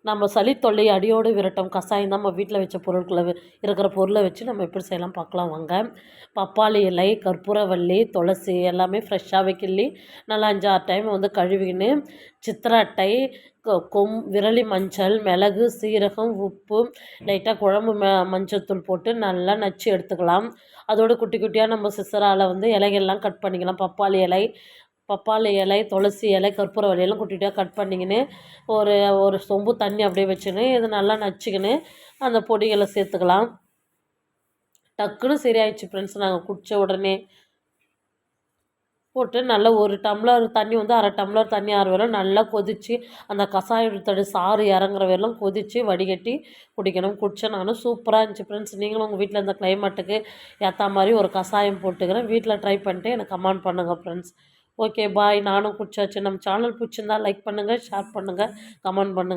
நம்ம சளி தொல்லை அடியோடு விரட்டும் கஷாயம் தான் நம்ம வீட்டில் வச்ச இருக்கிற பொருளை வச்சு நம்ம எப்படி செய்யலாம் பார்க்கலாம் வாங்க. பப்பாளி இலை, கற்பூரவள்ளி, துளசி எல்லாமே ஃப்ரெஷ்ஷாகவே கிள்ளி நல்லா 5-6 டைம் வந்து கழுவிக்கின்னு சித்திரட்டை, விரலி மஞ்சள், மிளகு, சீரகம், உப்பு, லைட்டாக குழம்பு மஞ்சத்தூள் போட்டு நல்லா நச்சு எடுத்துக்கலாம். அதோடு குட்டி குட்டியாக நம்ம சிசரால் வந்து இலைகள்லாம் கட் பண்ணிக்கலாம். பப்பாளி இலை, துளசி இலை, கற்பூரவள்ளி எல்லாம் குட்டியாக கட் பண்ணிக்கின்னு ஒரு சொம்பு தண்ணி அப்படியே வச்சுன்னு இது நல்லா நச்சுக்கின்னு அந்த பொடிகளை சேர்த்துக்கலாம். டக்குன்னு சரியாயிடுச்சு ஃப்ரெண்ட்ஸ். நாங்கள் குடித்த உடனே போட்டு நல்லா ஒரு டம்ளர் தண்ணி வந்து 1/2 டம்ளர் தண்ணி ஆறு வரையும் நல்லா கொதித்து அந்த கஷாயத்தோட சாறு இறங்குற வரையிலும் கொதித்து வடிகட்டி குடிக்கணும். குடித்தேன் நானும். சூப்பராக இருந்துச்சு ஃப்ரெண்ட்ஸ். நீங்களும் உங்கள் வீட்டில் இந்த கிளைமேட்டுக்கு ஏற்ற மாதிரி ஒரு கஷாயம் போட்டுக்கிறேன். வீட்டில் ட்ரை பண்ணிட்டு எனக்கு கமெண்ட் பண்ணுங்கள் ஃப்ரெண்ட்ஸ். Okay bye. நானும் குடிச்சாச்சு. நம்ம சேனல் பிடிச்சிருந்தா லைக் பண்ணுங்கள், ஷேர் பண்ணுங்கள், கமெண்ட் பண்ணுங்கள்.